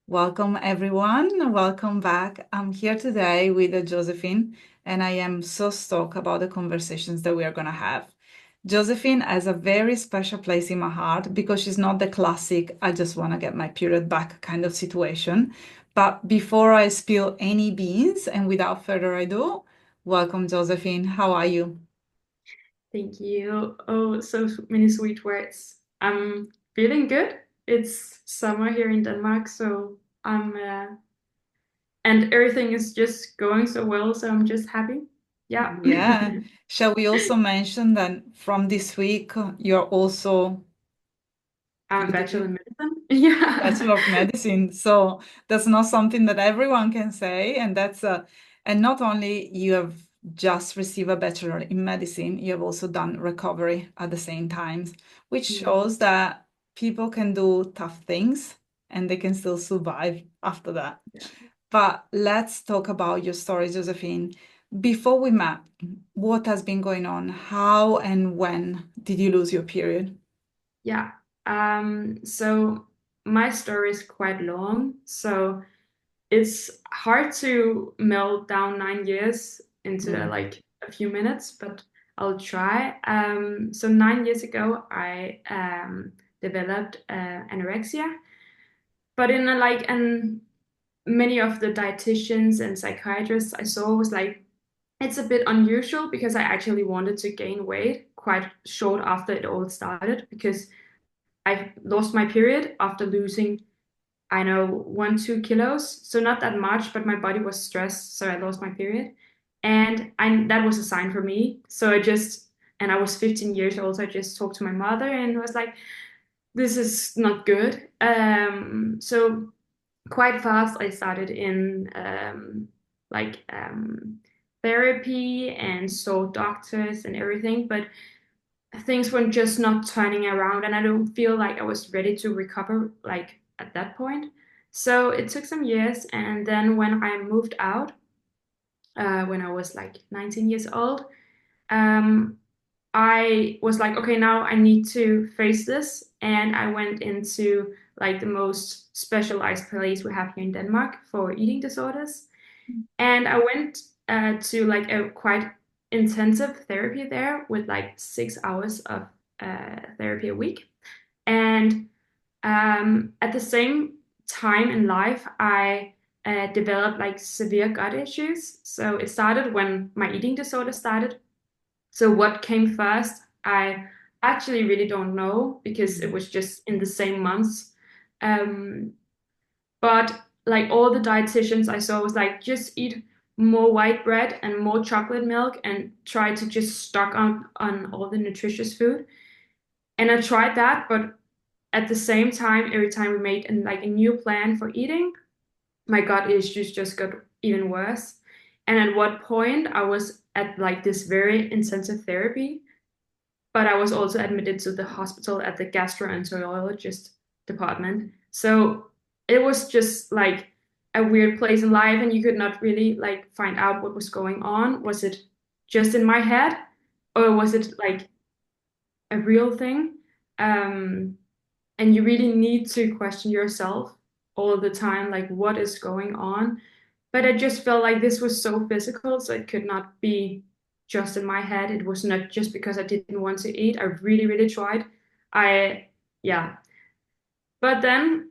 Welcome, everyone. Welcome back. I'm here today with Josephine, and I am so stoked about the conversations that we are going to have. Josephine has a very special place in my heart because she's not the classic, I just want to get my period back kind of situation. But before I spill any beans, and without further ado, welcome, Josephine. How are you? Thank you. Oh, so many sweet words. I'm feeling good. It's summer here in Denmark, so and everything is just going so well, so I'm just happy. Yeah. Yeah. Shall we also mention that from this week, you're also I'm with bachelor the in medicine. Yeah. Bachelor of Medicine. So that's not something that everyone can say. And not only you have just received a Bachelor in Medicine, you have also done recovery at the same time, which Mm. shows that people can do tough things and they can still survive after that. Yeah. But let's talk about your story, Josephine. Before we met, what has been going on? How and when did you lose your period? Yeah. So my story is quite long, so it's hard to melt down 9 years into Mm. like a few minutes, but I'll try. So 9 years ago, I developed anorexia, but in a, like, and many of the dietitians and psychiatrists I saw was like, it's a bit unusual because I actually wanted to gain weight quite short after it all started because I lost my period after losing, I know, 1, 2 kilos. So not that much, but my body was stressed, so I lost my period. And that was a sign for me. So and I was 15 years old, so I just talked to my mother and was like, this is not good. So quite fast, I started in like therapy and saw doctors and everything, but things were just not turning around, and I don't feel like I was ready to recover like at that point. So it took some years, and then when I moved out, when I was like 19 years old, um, I was like, okay, now I need to face this, and I went into like the most specialized place we have here in Denmark for eating disorders, and I went to like a quite intensive therapy there with like 6 hours of therapy a week. And at the same time in life, I developed like severe gut issues. So it started when my eating disorder started. So what came first, I actually really don't know because it was just in the same months. Um, but like all the dietitians I saw was like, just eat more white bread and more chocolate milk and try to just stock on all the nutritious food. And I tried that, but at the same time, every time we made like a new plan for eating, my gut issues just got even worse. And at what point I was at like this very intensive therapy, but I was also admitted to the hospital at the gastroenterologist department. So it was just like a weird place in life, and you could not really like find out what was going on. Was it just in my head, or was it like a real thing? Um, and you really need to question yourself all the time, like what is going on. But I just felt like this was so physical, so it could not be just in my head. It was not just because I didn't want to eat. I really, really tried. I, yeah. But then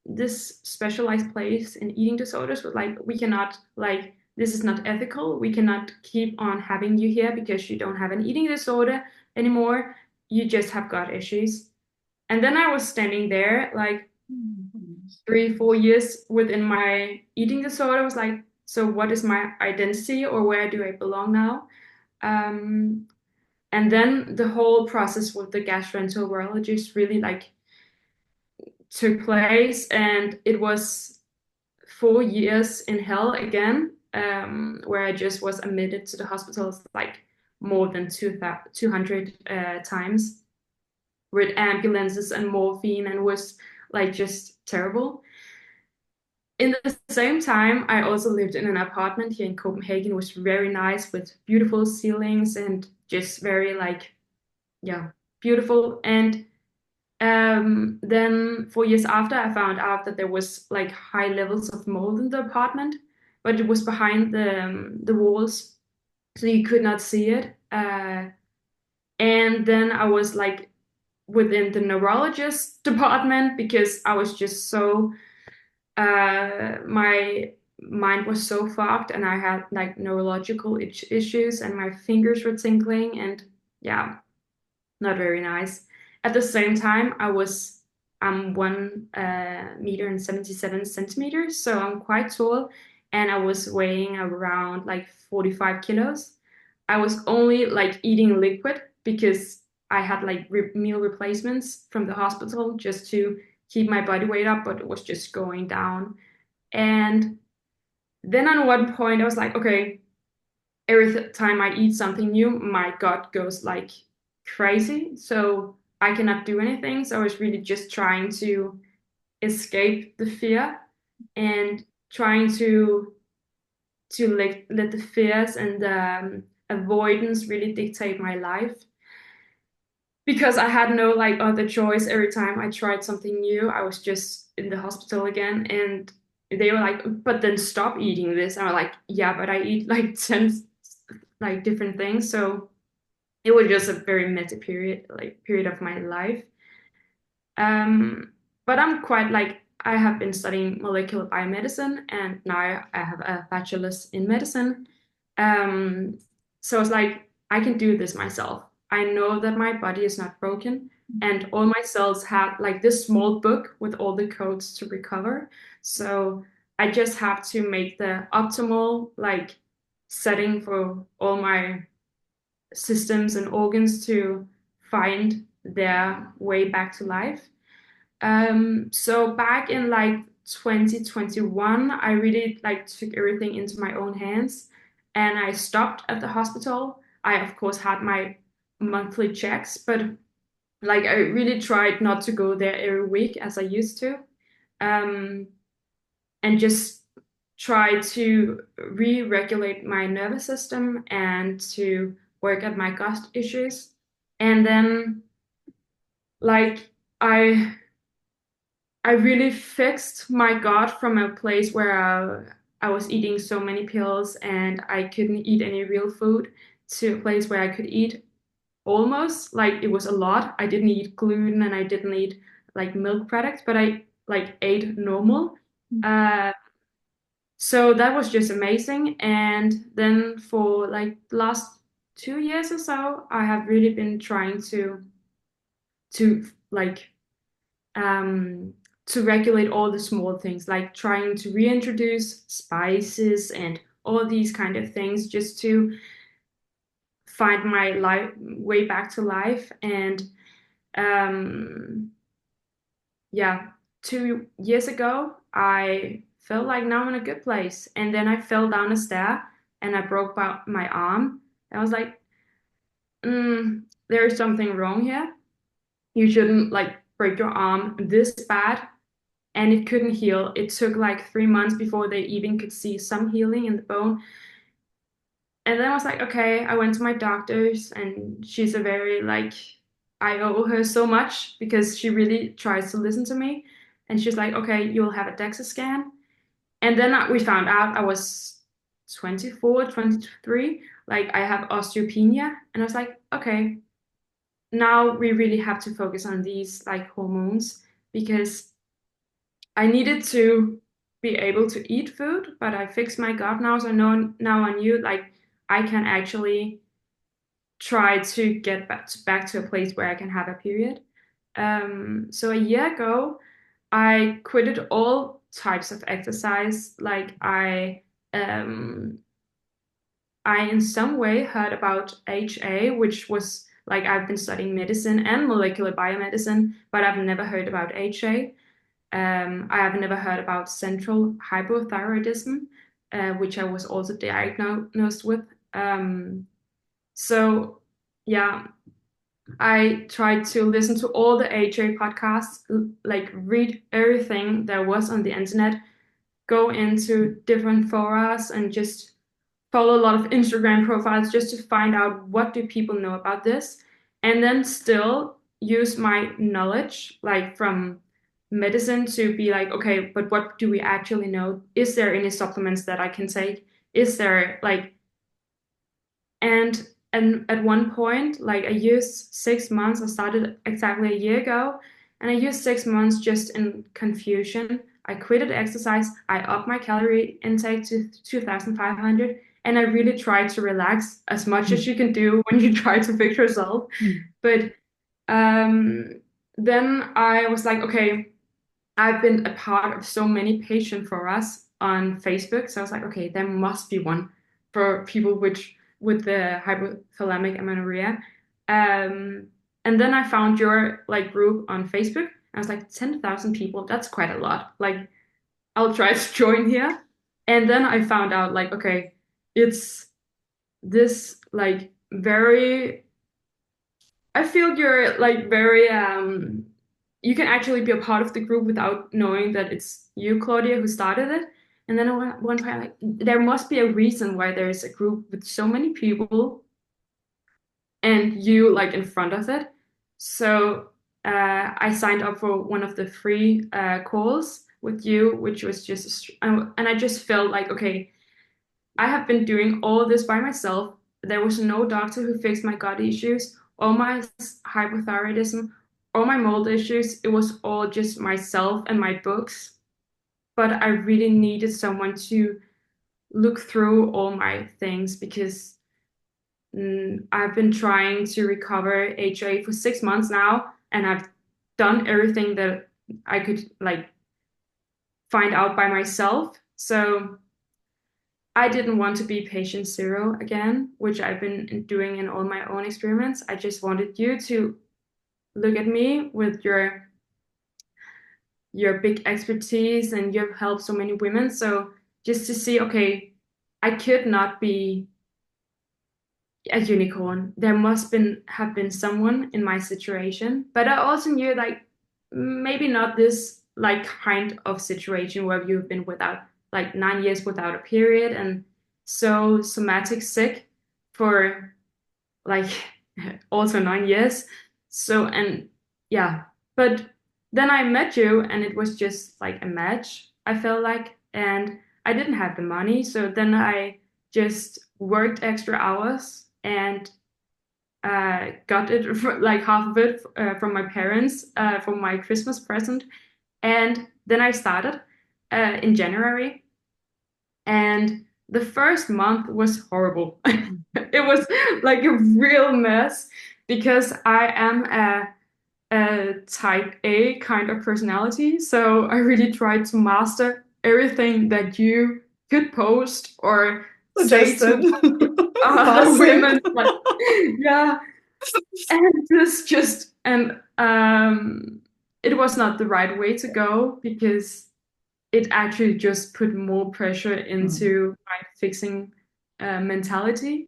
this specialized place in eating disorders was like, we cannot, like, this is not ethical. We cannot keep on having you here because you don't have an eating disorder anymore. You just have gut issues. And then I was standing there like Mhm. 3, 4 years within my eating disorder. I was like, so what is my identity or where do I belong now? Um, and then the whole process with the gastroenterologist really like took place, and it was 4 years in hell again, where I just was admitted to the hospitals like more than 200 times with ambulances and morphine, and was like just terrible. In the same time, I also lived in an apartment here in Copenhagen. It was very nice with beautiful ceilings and just very like, yeah, beautiful. And Then 4 years after, I found out that there was like high levels of mold in the apartment, but it was behind the walls, so you could not see it. And then I was like within the neurologist department because I was just so my mind was so fogged and I had like neurological issues and my fingers were tingling and yeah, not very nice. At the same time, I'm 1 meter and 77 centimeters, so I'm quite tall, and I was weighing around like 45 kilos. I was only like eating liquid because I had like meal replacements from the hospital just to keep my body weight up, but it was just going down. And then on one point, I was like, okay, every time I eat something new, my gut goes like crazy. So I cannot do anything. So I was really just trying to escape the fear and trying to let the fears and avoidance really dictate my life because I had no like other choice. Every time I tried something new, I was just in the hospital again, and they were like, "But then stop eating this." And I was like, "Yeah, but I eat like 10 like different things." So it was just a very meta period of my life. But I'm quite like I have been studying molecular biomedicine and now I have a bachelor's in medicine. Um, so it's like I can do this myself. I know that my body is not broken and all my cells have like this small book with all the codes to recover. So I just have to make the optimal like setting for all my systems and organs to find their way back to life. So back in like 2021, I really like took everything into my own hands and I stopped at the hospital. I of course had my monthly checks, but like I really tried not to go there every week as I used to. Um, and just try to re-regulate my nervous system and to work at my gut issues. And then like I I really fixed my gut from a place where I was eating so many pills and I couldn't eat any real food to a place where I could eat almost like it was a lot. I didn't eat gluten and I didn't eat like milk products, but I like ate normal. Uh, so that was just amazing. And then for like the last 2 years or so, I have really been trying to like um, to regulate all the small things, like trying to reintroduce spices and all these kind of things just to find my life way back to life. And um, yeah, 2 years ago, I felt like now I'm in a good place. And then I fell down a stair and I broke my arm. I was like, there is something wrong here. You shouldn't like break your arm this bad and it couldn't heal. It took like 3 months before they even could see some healing in the bone. And then I was like, okay, I went to my doctors, and she's a very like, I owe her so much because she really tries to listen to me. And she's like, okay, you'll have a DEXA scan. And then we found out I was 24, 23, like I have osteopenia. And I was like, okay, now we really have to focus on these like hormones because I needed to be able to eat food, but I fixed my gut now. So now I knew like I can actually try to get back to a place where I can have a period. So a year ago, I quitted all types of exercise. Like I in some way heard about HA, which was like I've been studying medicine and molecular biomedicine, but I've never heard about HA. I have never heard about central hypothyroidism, which I was also diagnosed with. Um, so, yeah, I tried to listen to all the HA podcasts, like read everything there was on the internet, go into different forums, and just follow a lot of Instagram profiles just to find out what do people know about this. And then still use my knowledge, like from medicine, to be like, okay, but what do we actually know? Is there any supplements that I can take? Is there like, and at one point, like I used 6 months. I started exactly a year ago, and I used 6 months just in confusion. I quitted exercise. I upped my calorie intake to 2,500, and I really tried to relax as much as you can do when you try to fix yourself. But um, then I was like, okay, I've been a part of so many patient for us on Facebook. So I was like, okay, there must be one for people with the hypothalamic amenorrhea. Um, and then I found your like group on Facebook. I was like, 10,000 people, that's quite a lot. Like, I'll try to join here. And then I found out like, okay, it's this like very, I feel you're like very you can actually be a part of the group without knowing that it's you, Claudia, who started it. And then at one point, like there must be a reason why there's a group with so many people and you like in front of it. So I signed up for one of the free calls with you, which was just, and I just felt like, okay, I have been doing all this by myself. There was no doctor who fixed my gut issues, all my hypothyroidism, all my mold issues. It was all just myself and my books. But I really needed someone to look through all my things because I've been trying to recover HA for 6 months now, and I've done everything that I could like find out by myself. So I didn't want to be patient zero again, which I've been doing in all my own experiments. I just wanted you to look at me with your big expertise, and you've helped so many women. So just to see, okay, I could not be a unicorn. There must been have been someone in my situation. But I also knew like maybe not this like kind of situation where you've been without like 9 years without a period and so somatic sick for like also 9 years. So and yeah, but then I met you and it was just like a match, I felt like, and I didn't have the money. So then I just worked extra hours and got it for, like half of it from my parents for my Christmas present. And then I started in January, and the first month was horrible. It was like a real mess because I am a type A kind of personality. So I really tried to master everything that you could post or say Suggested. to other Massive. women. Like, yeah, and this just and it was not the right way to go because it actually just put more pressure into my fixing mentality.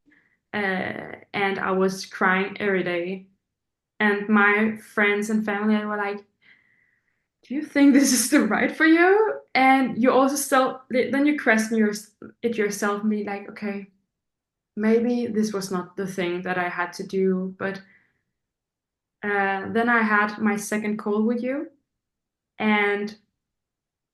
And I was crying every day. And my friends and family were like, do you think this is the right for you? And you also still, then you question it yourself and be like, okay, maybe this was not the thing that I had to do. But then I had my second call with you, and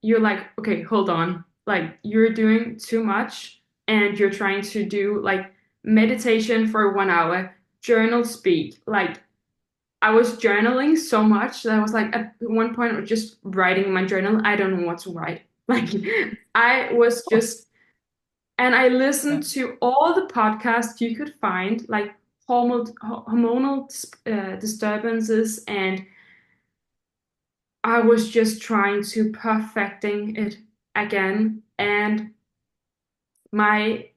you're like, okay, hold on. Like, you're doing too much, and you're trying to do like meditation for 1 hour, journal speak. Like, I was journaling so much that I was like, at one point, I was just writing in my journal. I don't know what to write. Like, I was just, and I Yeah. listened to all the podcasts you could find, like hormonal disturbances, and I was just trying to perfecting it again. And my,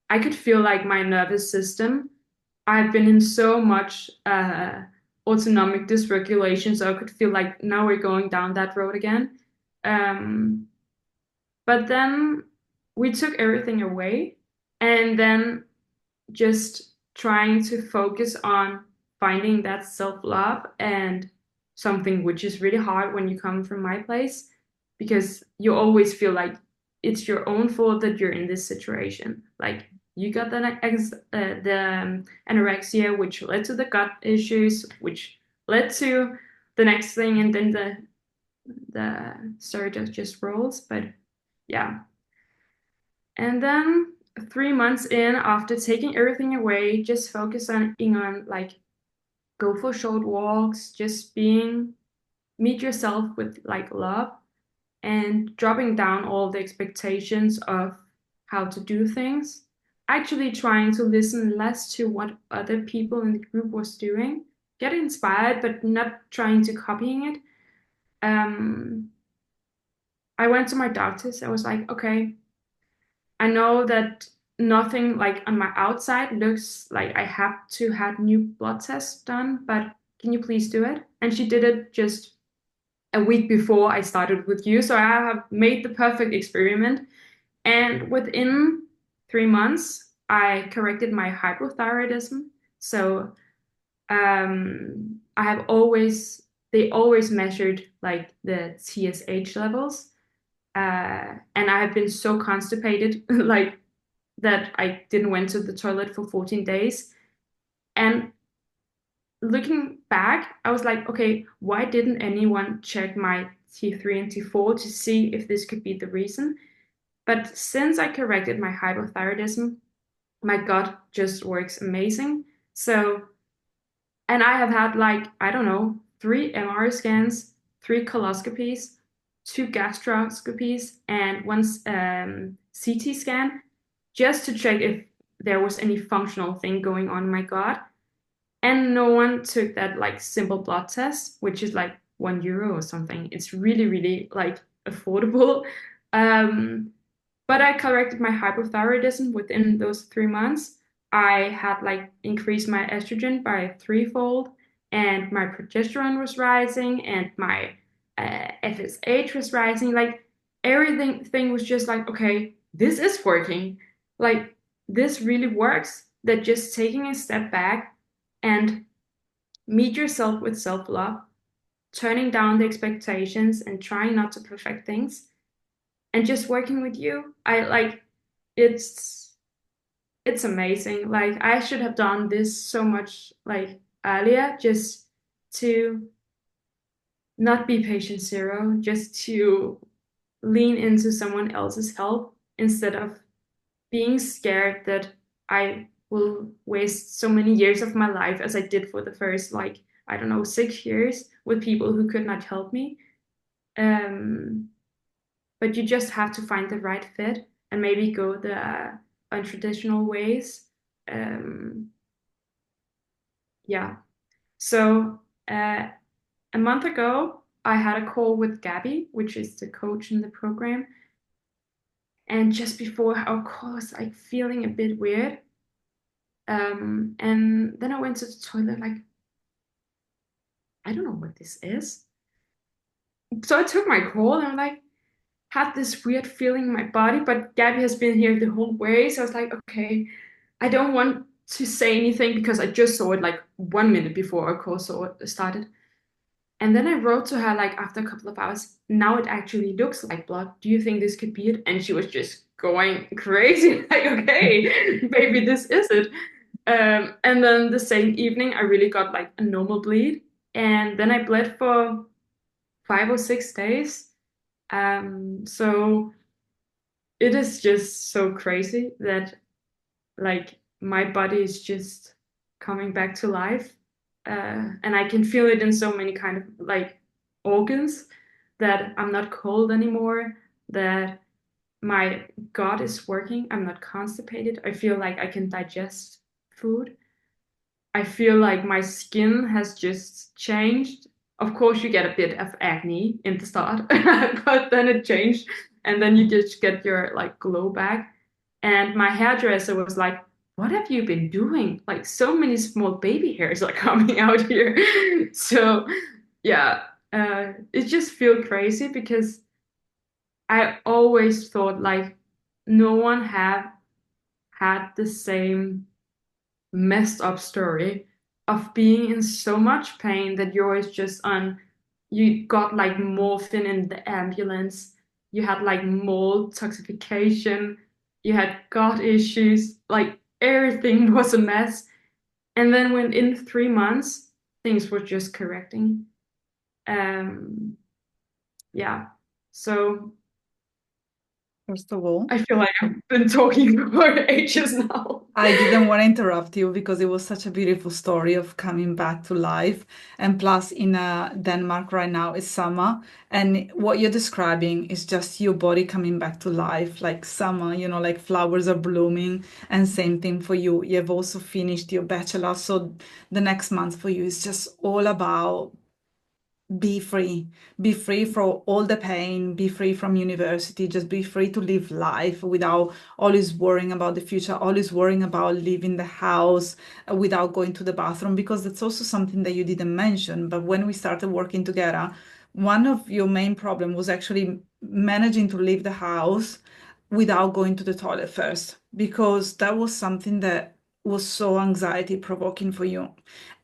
I could feel like my nervous system, I've been in so much autonomic dysregulation, so I could feel like now we're going down that road again. Um, but then we took everything away, and then just trying to focus on finding that self-love, and something which is really hard when you come from my place because you always feel like it's your own fault that you're in this situation. Like you got the anorexia, which led to the gut issues, which led to the next thing, and then the story just rolls. But yeah, and then 3 months in, after taking everything away, just focus on like go for short walks, just being meet yourself with like love and dropping down all the expectations of how to do things. Actually trying to listen less to what other people in the group was doing. Get inspired, but not trying to copying it. Um, I went to my doctors. I was like, okay, I know that nothing like on my outside looks like I have to have new blood tests done, but can you please do it? And she did it just a week before I started with you. So I have made the perfect experiment. And within 3 months, I corrected my hypothyroidism. So I have always, they always measured like the TSH levels. And I have been so constipated, like that I didn't went to the toilet for 14 days. And looking back, I was like, okay, why didn't anyone check my T3 and T4 to see if this could be the reason? But since I corrected my hypothyroidism, my gut just works amazing. So, and I have had like, I don't know, 3 MRI scans, 3 coloscopies, 2 gastroscopies, and one CT scan just to check if there was any functional thing going on in my gut. And no one took that like simple blood test, which is like €1 or something. It's really, really like affordable. Um, but I corrected my hypothyroidism within those 3 months. I had like increased my estrogen by threefold, and my progesterone was rising, and my FSH was rising. Like everything thing was just like, okay, this is working. Like this really works. That just taking a step back and meet yourself with self-love, turning down the expectations and trying not to perfect things and just working with you. I like it's it's amazing. Like I should have done this so much like earlier just to not be patient zero, just to lean into someone else's help instead of being scared that I will waste so many years of my life as I did for the first like I don't know 6 years with people who could not help me. Um, but you just have to find the right fit and maybe go the untraditional ways. Um, yeah. So a month ago, I had a call with Gabby, which is the coach in the program. And just before our call, I was like feeling a bit weird. And then I went to the toilet, like, I don't know what this is. So I took my call and I'm like, had this weird feeling in my body, but Gabby has been here the whole way. So I was like, okay, I don't want to say anything because I just saw it like 1 minute before our call started. And then I wrote to her like after a couple of hours, now it actually looks like blood. Do you think this could be it? And she was just going crazy, like, okay, maybe this is it. And then the same evening, I really got like a normal bleed. And then I bled for 5 or 6 days. So it is just so crazy that like my body is just coming back to life. And I can feel it in so many kind of like organs that I'm not cold anymore, that my gut is working, I'm not constipated. I feel like I can digest food. I feel like my skin has just changed. Of course, you get a bit of acne in the start, but then it changed, and then you just get your like glow back. And my hairdresser was like, "What have you been doing? Like, so many small baby hairs are coming out here." So, yeah, it just feel crazy because I always thought like no one have had the same messed up story of being in so much pain that you're always just on, you got like morphine in the ambulance, you had like mold toxification, you had gut issues, like everything was a mess. And then when in 3 months, things were just correcting. Um, yeah. So First of all, I feel like I've been talking for ages now. I didn't want to interrupt you because it was such a beautiful story of coming back to life. And plus, in Denmark right now, it's summer. And what you're describing is just your body coming back to life, like summer, like flowers are blooming. And same thing for you. You've also finished your bachelor. So the next month for you is just all about be free. Be free from all the pain. Be free from university. Just be free to live life without always worrying about the future, always worrying about leaving the house without going to the bathroom, because that's also something that you didn't mention. But when we started working together, one of your main problem was actually managing to leave the house without going to the toilet first, because that was something that was so anxiety provoking for you.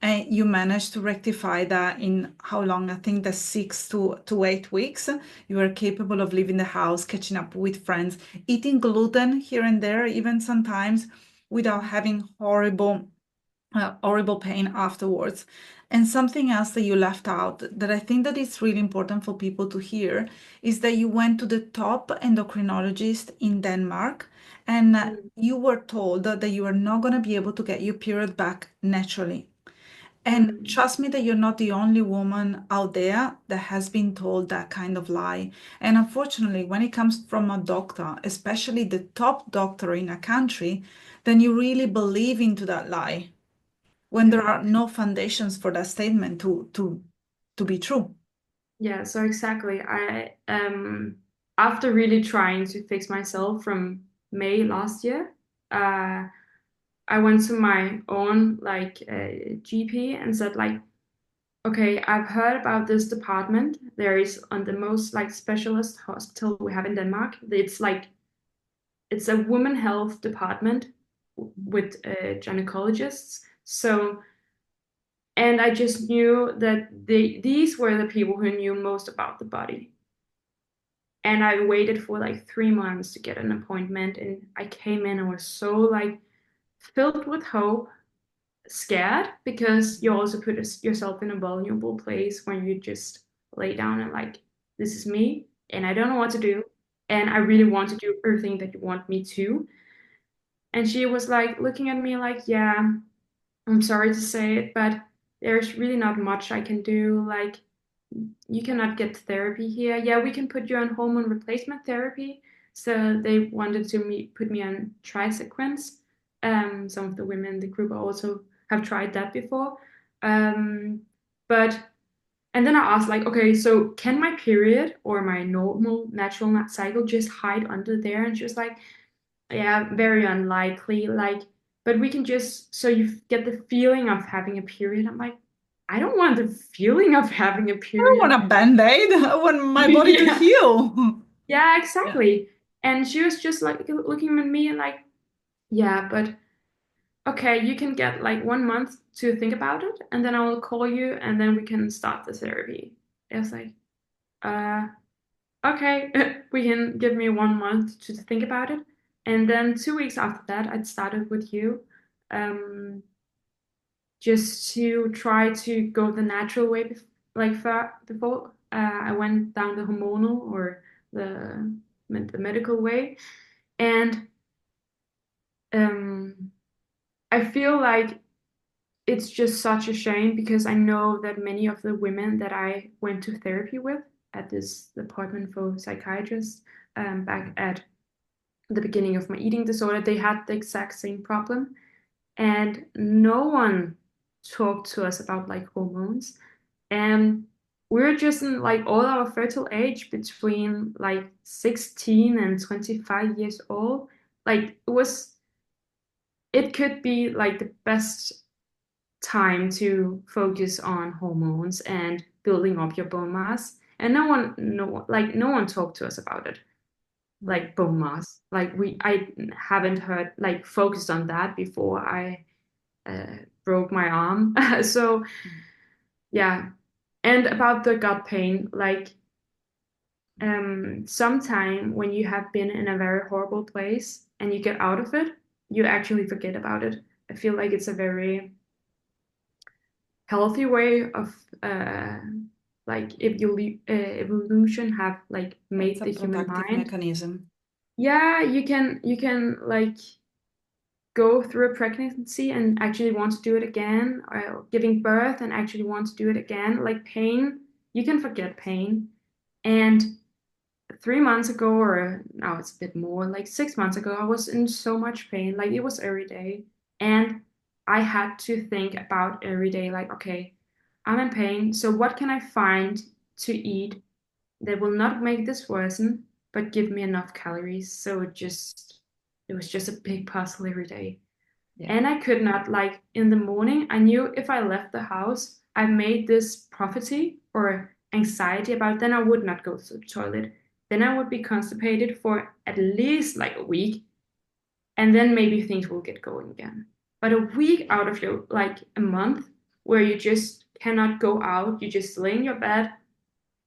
And you managed to rectify that in how long? I think that's 6 to 8 weeks. You are capable of leaving the house, catching up with friends, eating gluten here and there, even sometimes, without having horrible pain afterwards. And something else that you left out that I think that it's really important for people to hear is that you went to the top endocrinologist in Denmark, and Mm, you were told that you are not going to be able to get your period back naturally. And mm, trust me that you're not the only woman out there that has been told that kind of lie. And unfortunately, when it comes from a doctor, especially the top doctor in a country, then you really believe into that lie when there yeah. are no foundations for that statement to be true. Yeah, so exactly. I after really trying to fix myself from May last year, uh I went to my own like GP and said like, okay, I've heard about this department. There is on the most like specialist hospital we have in Denmark. It's a women health department with gynecologists. So, and I just knew that these were the people who knew most about the body. And I waited for like 3 months to get an appointment, and I came in and was so like filled with hope, scared because you also put yourself in a vulnerable place when you just lay down and like, this is me, and I don't know what to do, and I really want to do everything that you want me to. And she was like looking at me like, yeah, I'm sorry to say it, but there's really not much I can do. Like, you cannot get therapy here. Yeah, we can put you on hormone replacement therapy. So they wanted to put me on trisequence. Some of the women in the group also have tried that before. Um, but and then I asked like, okay, so can my period or my normal natural cycle just hide under there? And she was like, yeah, very unlikely. Like, but we can just so you get the feeling of having a period. I'm like, I don't want the feeling of having a I don't period. want a band-aid. I want my body to Yeah. heal. Yeah, Yeah. exactly. And she was just like looking at me and like, yeah, but okay, you can get like 1 month to think about it, and then I will call you, and then we can start the therapy. I was like, uh, okay, we can give me 1 month to think about it. And then 2 weeks after that, I'd started with you, um, just to try to go the natural way, like before I went down the hormonal or the medical way. And um, I feel like it's just such a shame because I know that many of the women that I went to therapy with at this department for psychiatrists back at the beginning of my eating disorder, they had the exact same problem. And no one talked to us about like hormones. And we're just in like all our fertile age between like 16 and 25 years old. Like it could be like the best time to focus on hormones and building up your bone mass. And no one talked to us about it, Mm. like bone mass. Like I haven't heard like focused on that before I broke my arm. So yeah, and about the gut pain, like sometime when you have been in a very horrible place and you get out of it, you actually forget about it. I feel like it's a very healthy way of uh, like evolution have like It's made a the human protective mind. mechanism. Yeah, you can like go through a pregnancy and actually want to do it again, or giving birth and actually want to do it again. Like pain, you can forget pain. And 3 months ago, or now it's a bit more, like 6 months ago, I was in so much pain. Like it was every day. And I had to think about every day, like, okay, I'm in pain. So what can I find to eat that will not make this worsen, but give me enough calories? So it was just a big puzzle every day. Yeah. And I could not, like, in the morning, I knew if I left the house, I made this prophecy or anxiety about it, then I would not go to the toilet. Then I would be constipated for at least like a week, and then maybe things will get going again. But a week out of your, like a month, where you just cannot go out, you just lay in your bed,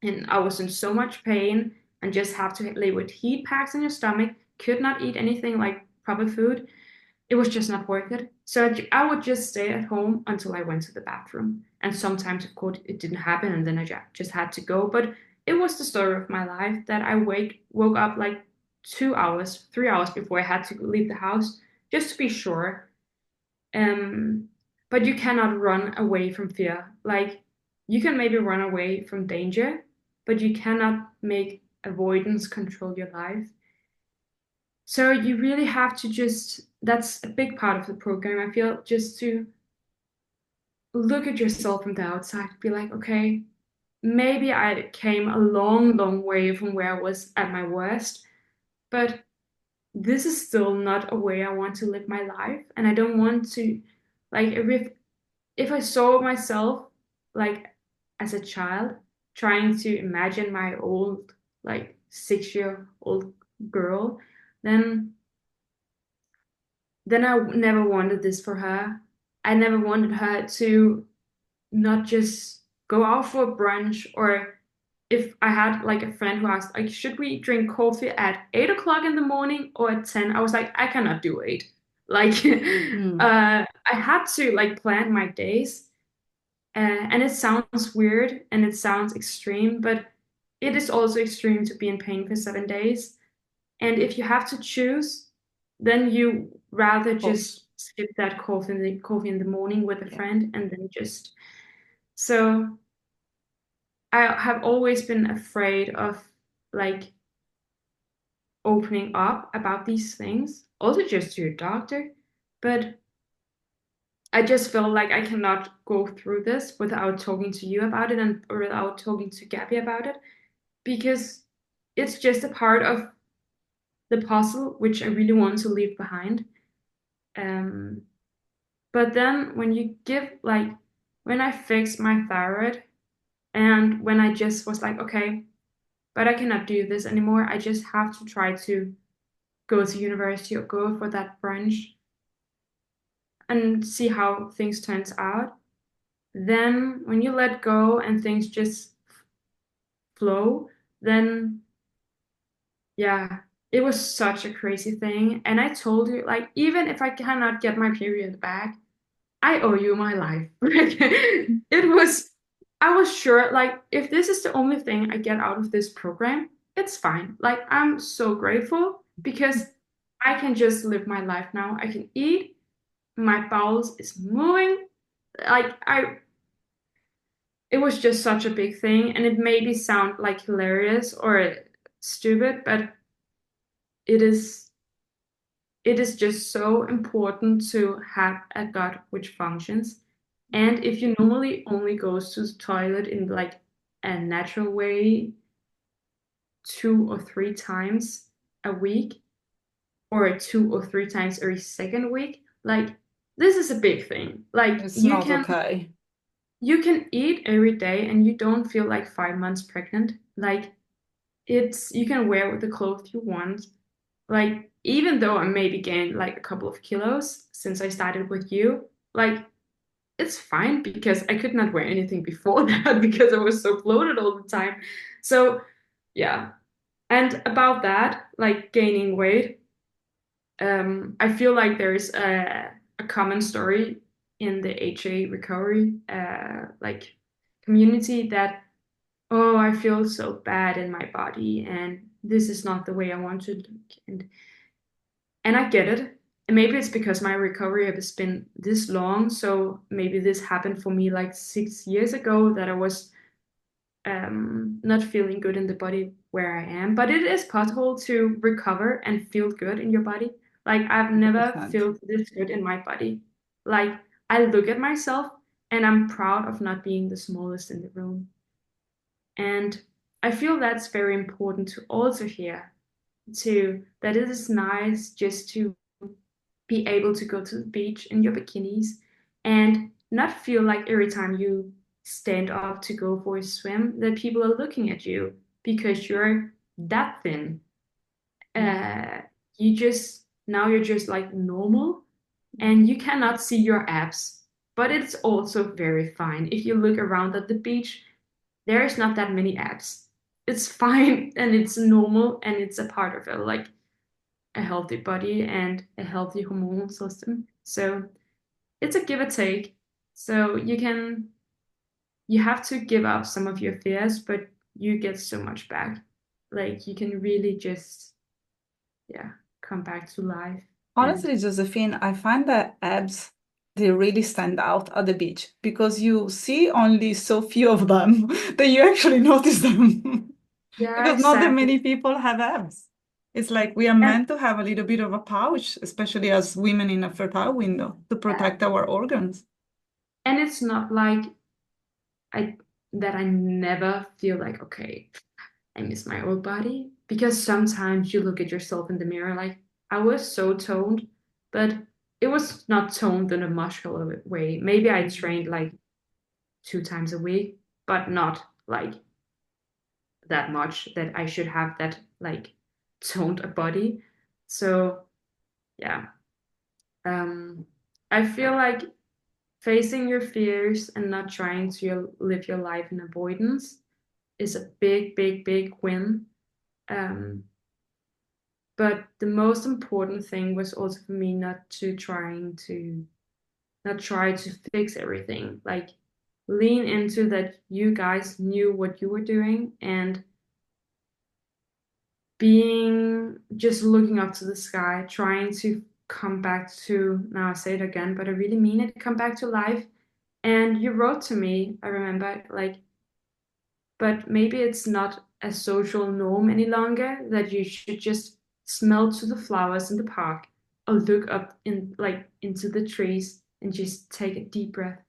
and I was in so much pain and just have to live with heat packs in your stomach, could not eat anything like proper food. It was just not worth it. So I would just stay at home until I went to the bathroom. And sometimes, of course, it didn't happen, and then I just had to go. But it was the story of my life that I woke up like 2 hours, 3 hours before I had to leave the house, just to be sure. Um, but you cannot run away from fear. Like you can maybe run away from danger, but you cannot make avoidance control your life. So you really have to just, that's a big part of the program, I feel, just to look at yourself from the outside, be like, okay, maybe I came a long, long way from where I was at my worst, but this is still not a way I want to live my life. And I don't want to, like, if I saw myself, like, as a child, trying to imagine my old, like, 6-year-old girl, then I never wanted this for her. I never wanted her to not just go out for brunch, or if I had like a friend who asked, like, should we drink coffee at 8 o'clock in the morning or at 10? I was like, I cannot do eight. Like, Mm. I had to like plan my days. And it sounds weird and it sounds extreme, but it is also extreme to be in pain for 7 days. And if you have to choose, then you rather Oh, just skip that coffee in the morning with a yeah. friend and then just. So I have always been afraid of like opening up about these things, also just to your doctor. But I just feel like I cannot go through this without talking to you about it and or without talking to Gabby about it, because it's just a part of the puzzle which I really want to leave behind. Um, But then when you give, like, when I fixed my thyroid and when I just was like, okay, but I cannot do this anymore. I just have to try to go to university or go for that branch and see how things turns out. Then when you let go and things just flow, then yeah, it was such a crazy thing. And I told you, like, even if I cannot get my period back, I owe you my life. Like it was, I was sure, like, if this is the only thing I get out of this program, it's fine. Like, I'm so grateful because I can just live my life now. I can eat, my bowels is moving. Like, it was just such a big thing, and it maybe sound like hilarious or stupid, but it is it is just so important to have a gut which functions. And if you normally only goes to the toilet in like a natural way 2 or 3 times a week, or 2 or 3 times every second week, like this is a big thing. Like It's not okay. you can eat every day and you don't feel like 5 months pregnant. Like it's you can wear the clothes you want. Like even though I maybe gained like a couple of kilos since I started with you, like it's fine because I could not wear anything before that because I was so bloated all the time. So yeah. And about that, like gaining weight, I feel like there's a common story. in the HA recovery like community that, oh, I feel so bad in my body and this is not the way I want to look. And I get it. And maybe it's because my recovery has been this long. So maybe this happened for me like 6 years ago that I was not feeling good in the body where I am. But it is possible to recover and feel good in your body. Like I've never 100%. felt this good in my body. Like I look at myself and I'm proud of not being the smallest in the room. And I feel that's very important to also hear too, that it is nice just to be able to go to the beach in your bikinis and not feel like every time you stand up to go for a swim that people are looking at you because you're that thin. Mm. Uh, you just now you're just like normal and you cannot see your abs. But it's also very fine. If you look around at the beach, there is not that many abs. It's fine and it's normal and it's a part of it. Like a healthy body and a healthy hormonal system. So it's a give or take. So you have to give up some of your fears, but you get so much back. Like you can really just, yeah, come back to life. And Honestly, Josephine, I find that abs, they really stand out at the beach because you see only so few of them that you actually notice them. yeah, Because not that exactly. many people have abs. It's like we are And meant to have a little bit of a pouch, especially as women in a fertile window, to yeah, protect our organs. and it's not like I that I never feel like, okay, I miss my old body because sometimes you look at yourself in the mirror like I was so toned, but it was not toned in a muscular way. Maybe I trained like 2 times a week, but not like that much that I should have that like toned a body. So yeah, um, I feel like facing your fears and not trying to live your life in avoidance is a big, big, big win. Um, But the most important thing was also for me not try to fix everything. Like lean into that you guys knew what you were doing and being just looking up to the sky, trying to come back to, now I say it again, but I really mean it, come back to life. And you wrote to me, I remember, like, but maybe it's not a social norm any longer that you should just smell to the flowers in the park or look up in like into the trees and just take a deep breath.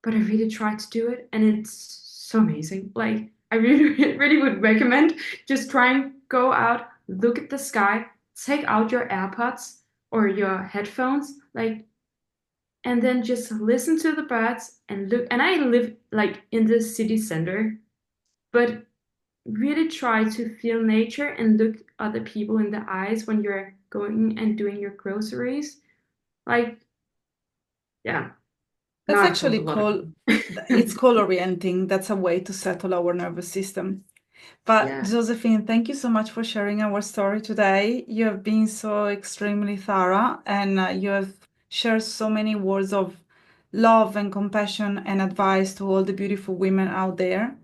But I really tried to do it and it's so amazing. Like I really really would recommend just try and go out, look at the sky, take out your AirPods or your headphones, like and then just listen to the birds and look. And I live like in the city center, but really try to feel nature and look other people in the eyes when you're going and doing your groceries. Like, yeah, That's now I've told a actually lot of called, it's called orienting. That's a way to settle our nervous system. But yeah. Josephine, thank you so much for sharing our story today. You have been so extremely thorough and you have shared so many words of love and compassion and advice to all the beautiful women out there.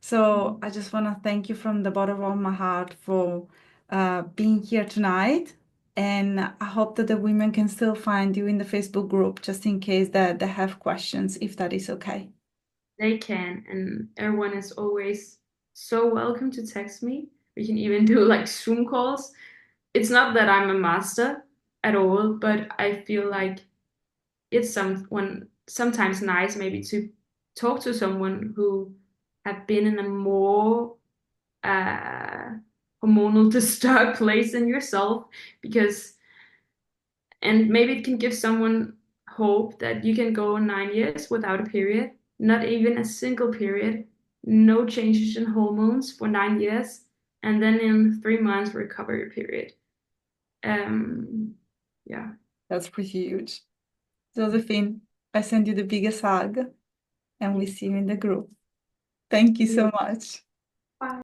So I just want to thank you from the bottom of my heart for being here tonight. And I hope that the women can still find you in the Facebook group just in case that they have questions, if that is okay. They can, and everyone is always so welcome to text me. We can even do like Zoom calls. It's not that I'm a master at all, but I feel like it's sometimes nice maybe to talk to someone who have been in a more uh, hormonal disturbed place in yourself because and maybe it can give someone hope that you can go 9 years without a period, not even a single period, no changes in hormones for 9 years, and then in 3 months recover your period. Um, yeah, That's pretty huge. Josephine, I send you the biggest hug and we thank see you in the group. Thank you so you. much.